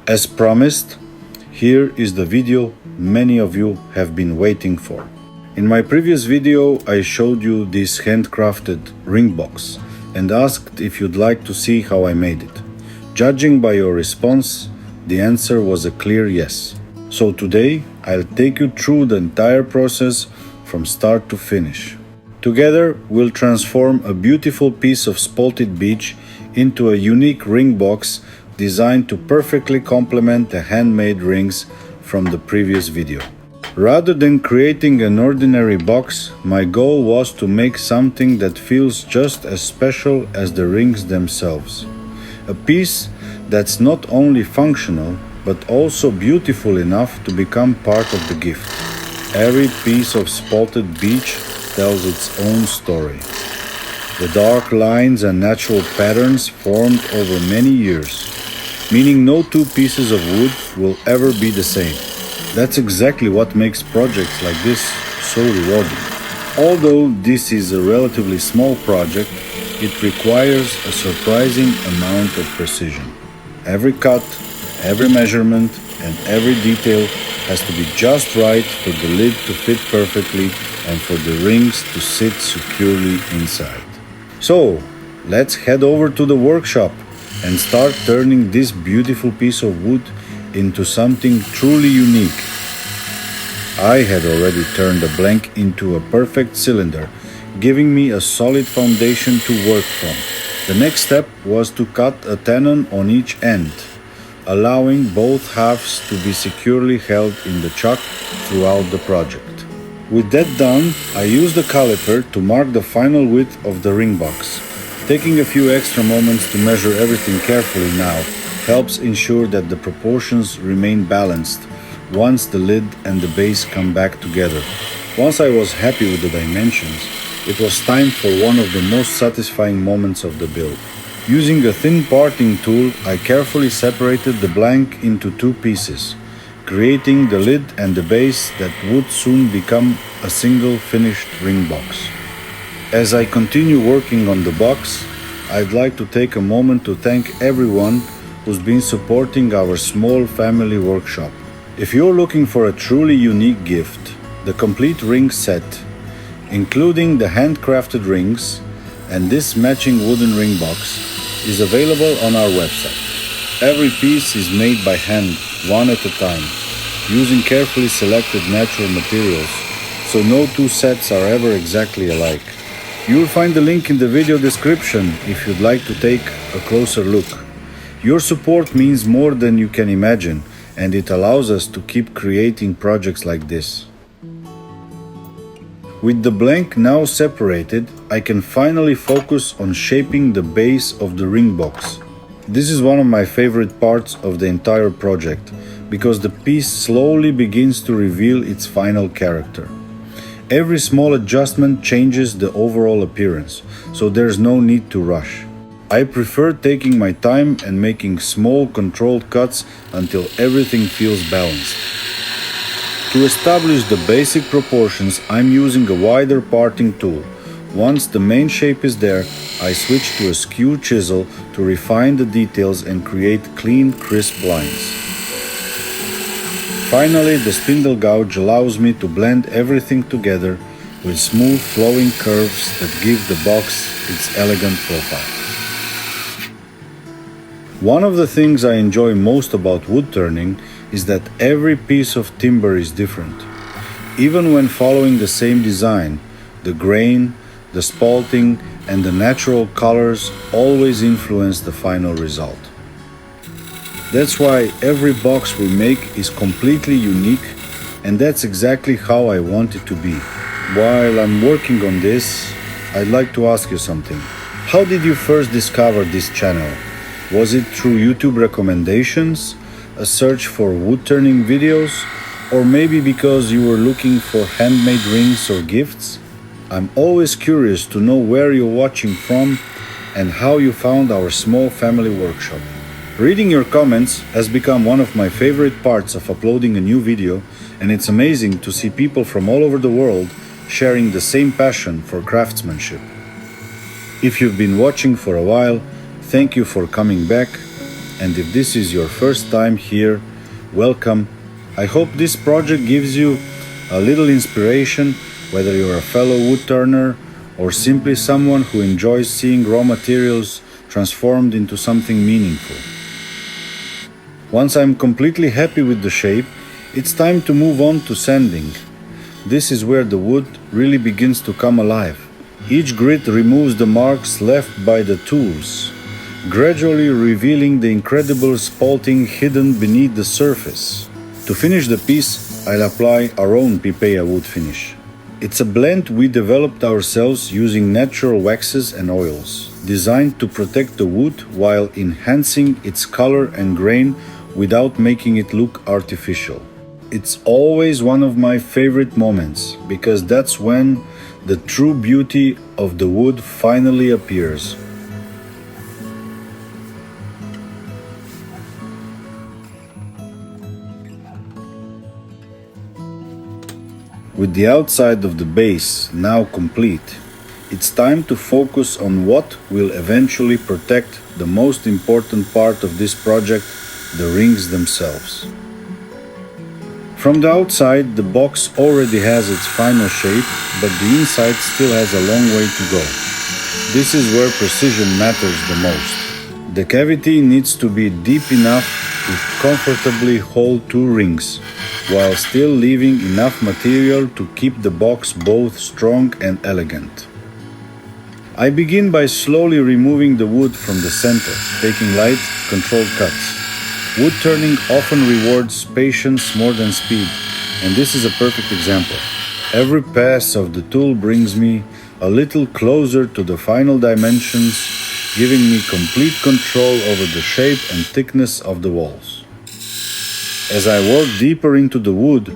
As promised, here is the video many of you have been waiting for. In my previous video, I showed you this handcrafted ring box and asked if you'd like to see how I made it. Judging by your response, the answer was a clear yes. So today, I'll take you through the entire process from start to finish. Together, we'll transform a beautiful piece of spalted beech into a unique ring box designed to perfectly complement the handmade rings from the previous video. Rather than creating an ordinary box, my goal was to make something that feels just as special as the rings themselves. A piece that's not only functional, but also beautiful enough to become part of the gift. Every piece of spalted beech tells its own story. The dark lines and natural patterns formed over many years, meaning no two pieces of wood will ever be the same. That's exactly what makes projects like this so rewarding. Although this is a relatively small project, it requires a surprising amount of precision. Every cut, every measurement, and every detail has to be just right for the lid to fit perfectly and for the rings to sit securely inside. So, let's head over to the workshop and start turning this beautiful piece of wood into something truly unique. I had already turned a blank into a perfect cylinder, giving me a solid foundation to work from. The next step was to cut a tenon on each end, allowing both halves to be securely held in the chuck throughout the project. With that done, I used the caliper to mark the final width of the ring box. Taking a few extra moments to measure everything carefully now helps ensure that the proportions remain balanced once the lid and the base come back together. Once I was happy with the dimensions, it was time for one of the most satisfying moments of the build. Using a thin parting tool, I carefully separated the blank into two pieces, creating the lid and the base that would soon become a single finished ring box. As I continue working on the box, I'd like to take a moment to thank everyone who's been supporting our small family workshop. If you're looking for a truly unique gift, the complete ring set, including the handcrafted rings and this matching wooden ring box, is available on our website. Every piece is made by hand, one at a time, using carefully selected natural materials, so no two sets are ever exactly alike. You'll find the link in the video description if you'd like to take a closer look. Your support means more than you can imagine, and it allows us to keep creating projects like this. With the blank now separated, I can finally focus on shaping the base of the ring box. This is one of my favorite parts of the entire project, because the piece slowly begins to reveal its final character. Every small adjustment changes the overall appearance, so there's no need to rush. I prefer taking my time and making small controlled cuts until everything feels balanced. To establish the basic proportions, I'm using a wider parting tool. Once the main shape is there, I switch to a skew chisel to refine the details and create clean, crisp lines. Finally, the spindle gouge allows me to blend everything together with smooth flowing curves that give the box its elegant profile. One of the things I enjoy most about wood turning is that every piece of timber is different. Even when following the same design, the grain, the spalting, and the natural colors always influence the final result. That's why every box we make is completely unique, and that's exactly how I want it to be. While I'm working on this, I'd like to ask you something. How did you first discover this channel? Was it through YouTube recommendations, a search for wood turning videos, or maybe because you were looking for handmade rings or gifts? I'm always curious to know where you're watching from and how you found our small family workshop. Reading your comments has become one of my favorite parts of uploading a new video, and it's amazing to see people from all over the world sharing the same passion for craftsmanship. If you've been watching for a while, thank you for coming back, and if this is your first time here, welcome. I hope this project gives you a little inspiration, whether you're a fellow woodturner or simply someone who enjoys seeing raw materials transformed into something meaningful. Once I'm completely happy with the shape, it's time to move on to sanding. This is where the wood really begins to come alive. Each grit removes the marks left by the tools, gradually revealing the incredible spalting hidden beneath the surface. To finish the piece, I'll apply our own PipejaWood finish. It's a blend we developed ourselves using natural waxes and oils, designed to protect the wood while enhancing its color and grain without making it look artificial. It's always one of my favorite moments, because that's when the true beauty of the wood finally appears. With the outside of the base now complete, it's time to focus on what will eventually protect the most important part of this project, the rings themselves. From the outside, the box already has its final shape, but the inside still has a long way to go. This is where precision matters the most. The cavity needs to be deep enough to comfortably hold two rings, while still leaving enough material to keep the box both strong and elegant. I begin by slowly removing the wood from the center, taking light, controlled cuts. Wood turning often rewards patience more than speed, and this is a perfect example. Every pass of the tool brings me a little closer to the final dimensions, giving me complete control over the shape and thickness of the walls. As I work deeper into the wood,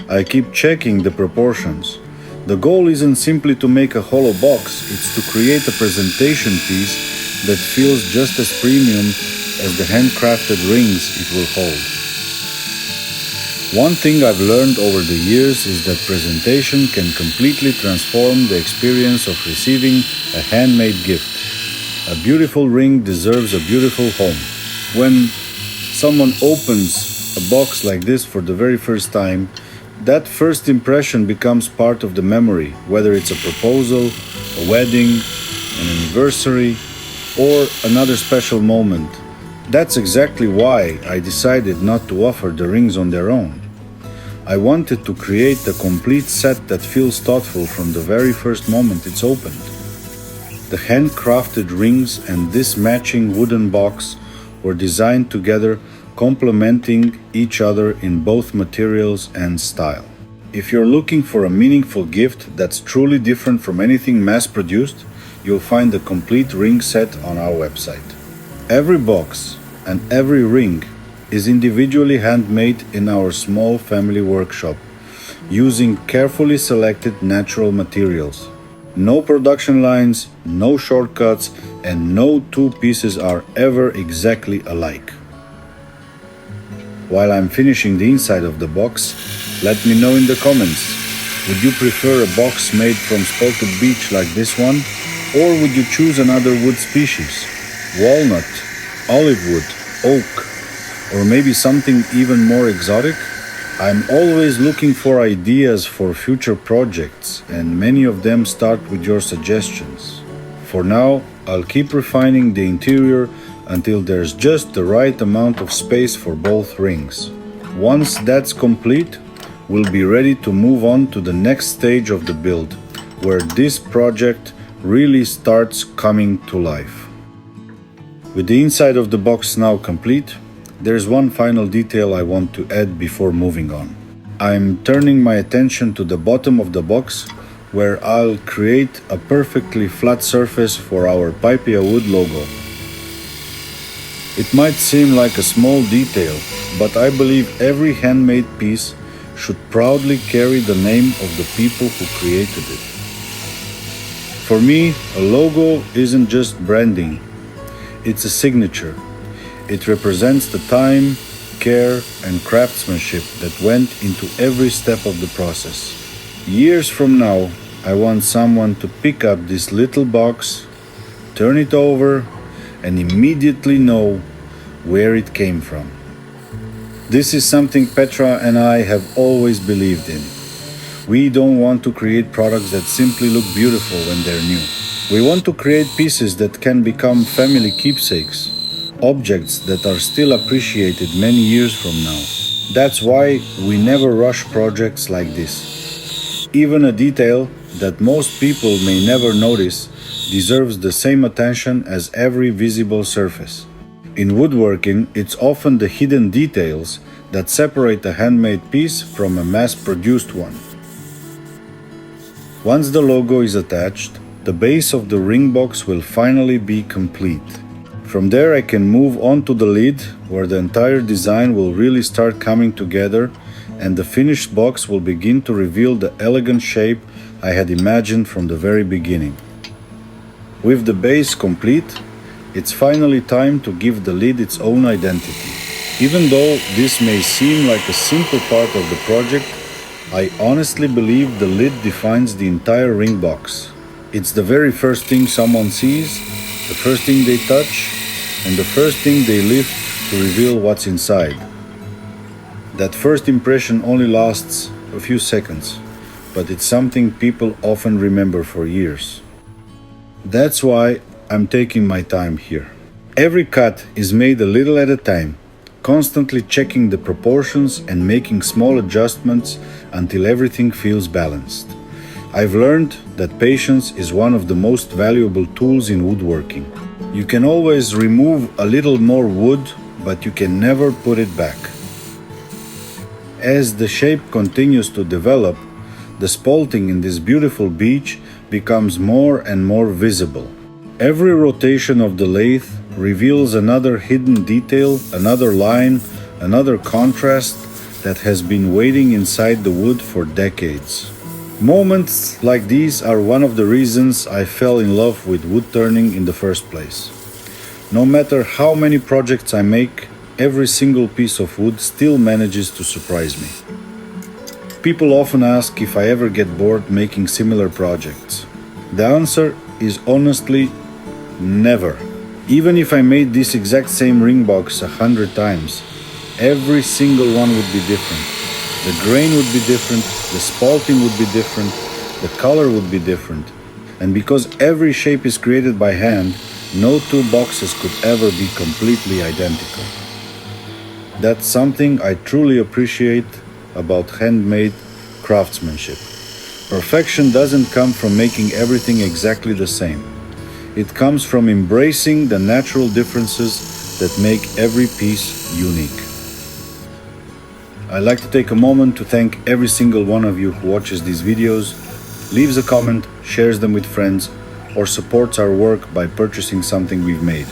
I keep checking the proportions. The goal isn't simply to make a hollow box, it's to create a presentation piece that feels just as premium as the handcrafted rings it will hold. One thing I've learned over the years is that presentation can completely transform the experience of receiving a handmade gift. A beautiful ring deserves a beautiful home. When someone opens a box like this for the very first time, that first impression becomes part of the memory, whether it's a proposal, a wedding, an anniversary, or another special moment. That's exactly why I decided not to offer the rings on their own. I wanted to create a complete set that feels thoughtful from the very first moment it's opened. The handcrafted rings and this matching wooden box were designed together, complementing each other in both materials and style. If you're looking for a meaningful gift that's truly different from anything mass-produced, you'll find the complete ring set on our website. Every box and every ring is individually handmade in our small family workshop, using carefully selected natural materials. No production lines, no shortcuts, and no two pieces are ever exactly alike. While I'm finishing the inside of the box, let me know in the comments. Would you prefer a box made from spalted beech like this one? Or would you choose another wood species? Walnut, olive wood, oak, or maybe something even more exotic? I'm always looking for ideas for future projects, and many of them start with your suggestions. For now, I'll keep refining the interior until there's just the right amount of space for both rings. Once that's complete, we'll be ready to move on to the next stage of the build, where this project really starts coming to life. With the inside of the box now complete, there's one final detail I want to add before moving on. I'm turning my attention to the bottom of the box, where I'll create a perfectly flat surface for our PipejaWood logo. It might seem like a small detail, but I believe every handmade piece should proudly carry the name of the people who created it. For me, a logo isn't just branding, it's a signature. It represents the time, care, and craftsmanship that went into every step of the process. Years from now, I want someone to pick up this little box, turn it over, and immediately know where it came from. This is something Petra and I have always believed in. We don't want to create products that simply look beautiful when they're new. We want to create pieces that can become family keepsakes, objects that are still appreciated many years from now. That's why we never rush projects like this. Even a detail that most people may never notice deserves the same attention as every visible surface. In woodworking, it's often the hidden details that separate a handmade piece from a mass-produced one. Once the logo is attached, the base of the ring box will finally be complete. From there I can move on to the lid, where the entire design will really start coming together and the finished box will begin to reveal the elegant shape I had imagined from the very beginning. With the base complete, it's finally time to give the lid its own identity. Even though this may seem like a simple part of the project, I honestly believe the lid defines the entire ring box. It's the very first thing someone sees, the first thing they touch, and the first thing they lift to reveal what's inside. That first impression only lasts a few seconds, but it's something people often remember for years. That's why I'm taking my time here. Every cut is made a little at a time, constantly checking the proportions and making small adjustments until everything feels balanced. I've learned that patience is one of the most valuable tools in woodworking. You can always remove a little more wood, but you can never put it back. As the shape continues to develop, the spalting in this beautiful beech becomes more and more visible. Every rotation of the lathe reveals another hidden detail, another line, another contrast that has been waiting inside the wood for decades. Moments like these are one of the reasons I fell in love with wood turning in the first place. No matter how many projects I make, every single piece of wood still manages to surprise me. People often ask if I ever get bored making similar projects. The answer is honestly never. Even if I made this exact same ring box 100 times, every single one would be different. The grain would be different, the spalting would be different, the color would be different. And because every shape is created by hand, no two boxes could ever be completely identical. That's something I truly appreciate about handmade craftsmanship. Perfection doesn't come from making everything exactly the same. It comes from embracing the natural differences that make every piece unique. I'd like to take a moment to thank every single one of you who watches these videos, leaves a comment, shares them with friends, or supports our work by purchasing something we've made.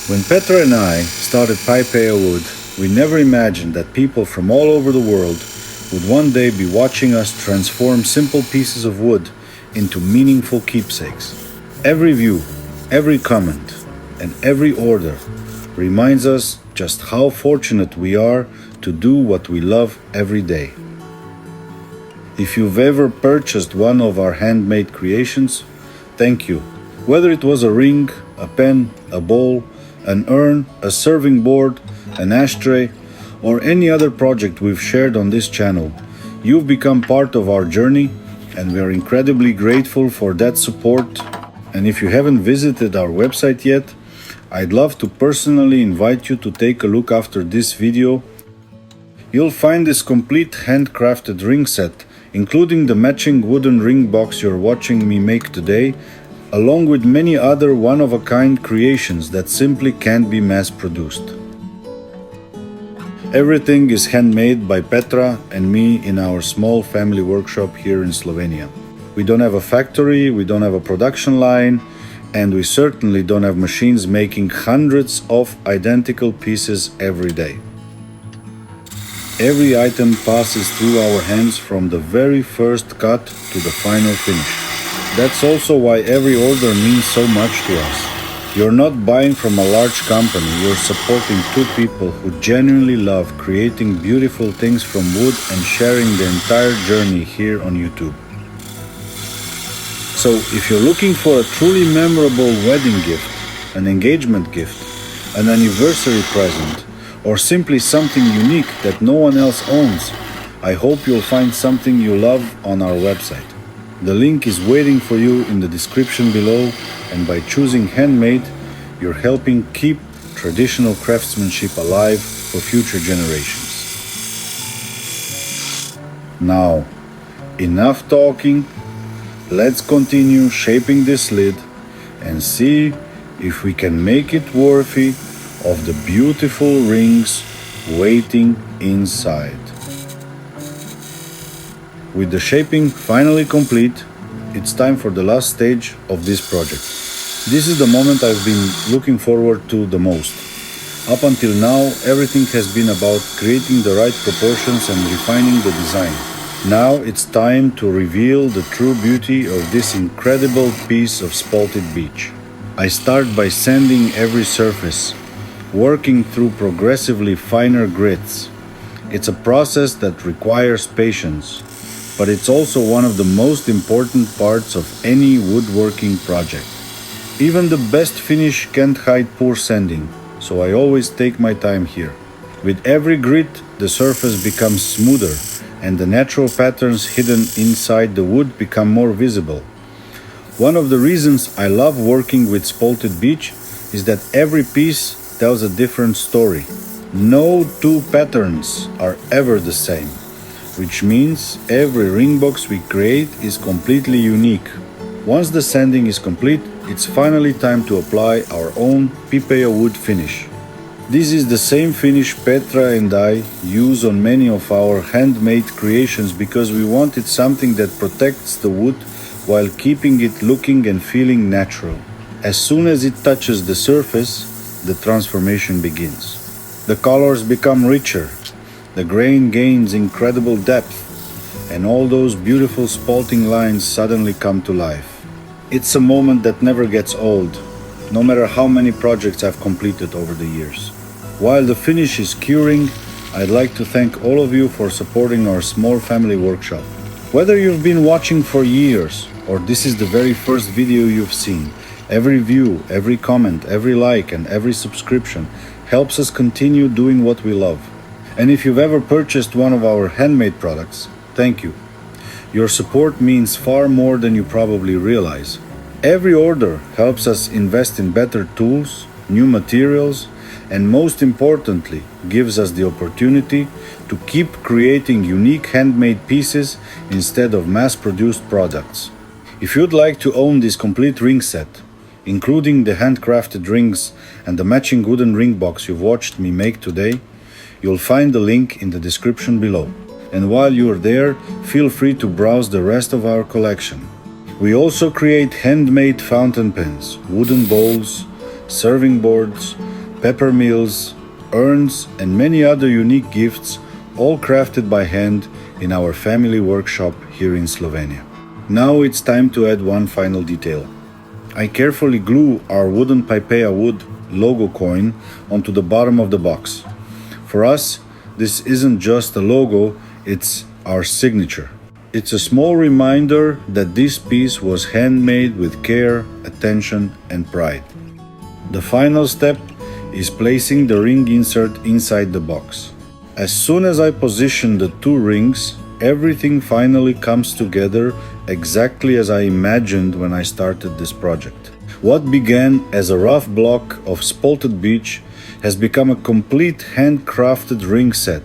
When Petra and I started PipejaWood, we never imagined that people from all over the world would one day be watching us transform simple pieces of wood into meaningful keepsakes. Every view, every comment, and every order reminds us just how fortunate we are to do what we love every day. If you've ever purchased one of our handmade creations, thank you. Whether it was a ring, a pen, a bowl, an urn, a serving board, an ashtray, or any other project we've shared on this channel, you've become part of our journey, and we are incredibly grateful for that support. And if you haven't visited our website yet, I'd love to personally invite you to take a look after this video. You'll find this complete handcrafted ring set, including the matching wooden ring box you're watching me make today, along with many other one-of-a-kind creations that simply can't be mass-produced. Everything is handmade by Petra and me in our small family workshop here in Slovenia. We don't have a factory, we don't have a production line, and we certainly don't have machines making hundreds of identical pieces every day. Every item passes through our hands from the very first cut to the final finish. That's also why every order means so much to us. You're not buying from a large company, you're supporting two people who genuinely love creating beautiful things from wood and sharing the entire journey here on YouTube. So if you're looking for a truly memorable wedding gift, an engagement gift, an anniversary present, or simply something unique that no one else owns, I hope you'll find something you love on our website. The link is waiting for you in the description below, and by choosing Handmade, you're helping keep traditional craftsmanship alive for future generations. Now, enough talking, let's continue shaping this lid and see if we can make it worthy of the beautiful rings waiting inside. With the shaping finally complete, it's time for the last stage of this project. This is the moment I've been looking forward to the most. Up until now, everything has been about creating the right proportions and refining the design. Now it's time to reveal the true beauty of this incredible piece of spalted beech. I start by sanding every surface, working through progressively finer grits. It's a process that requires patience, but it's also one of the most important parts of any woodworking project. Even the best finish can't hide poor sanding, so I always take my time here. With every grit, the surface becomes smoother, and the natural patterns hidden inside the wood become more visible. One of the reasons I love working with spalted beech is that every piece tells a different story. No two patterns are ever the same, which means every ring box we create is completely unique. Once the sanding is complete, it's finally time to apply our own PipejaWood finish. This is the same finish Petra and I use on many of our handmade creations because we wanted something that protects the wood while keeping it looking and feeling natural. As soon as it touches the surface, the transformation begins. The colors become richer, the grain gains incredible depth, and all those beautiful spalting lines suddenly come to life. It's a moment that never gets old, no matter how many projects I've completed over the years. While the finish is curing, I'd like to thank all of you for supporting our small family workshop. Whether you've been watching for years or this is the very first video you've seen, every view, every comment, every like and every subscription helps us continue doing what we love. And if you've ever purchased one of our handmade products, thank you. Your support means far more than you probably realize. Every order helps us invest in better tools, new materials, and most importantly, gives us the opportunity to keep creating unique handmade pieces instead of mass-produced products. If you'd like to own this complete ring set, including the handcrafted rings and the matching wooden ring box you've watched me make today, you'll find the link in the description below. And while you're there, feel free to browse the rest of our collection. We also create handmade fountain pens, wooden bowls, serving boards, pepper mills, urns, and many other unique gifts, all crafted by hand in our family workshop here in Slovenia. Now it's time to add one final detail. I carefully glue our wooden PipejaWood logo coin onto the bottom of the box. For us, this isn't just a logo, it's our signature. It's a small reminder that this piece was handmade with care, attention, and pride. The final step is placing the ring insert inside the box. As soon as I position the two rings, everything finally comes together exactly as I imagined when I started this project. What began as a rough block of spalted beech has become a complete handcrafted ring set,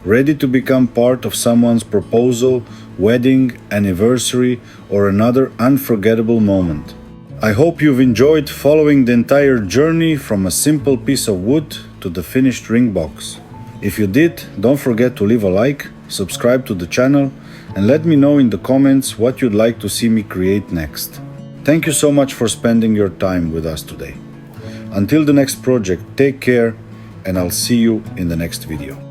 ready to become part of someone's proposal, wedding, anniversary, or another unforgettable moment. I hope you've enjoyed following the entire journey from a simple piece of wood to the finished ring box. If you did, don't forget to leave a like, subscribe to the channel, and let me know in the comments what you'd like to see me create next. Thank you so much for spending your time with us today. Until the next project, take care, and I'll see you in the next video.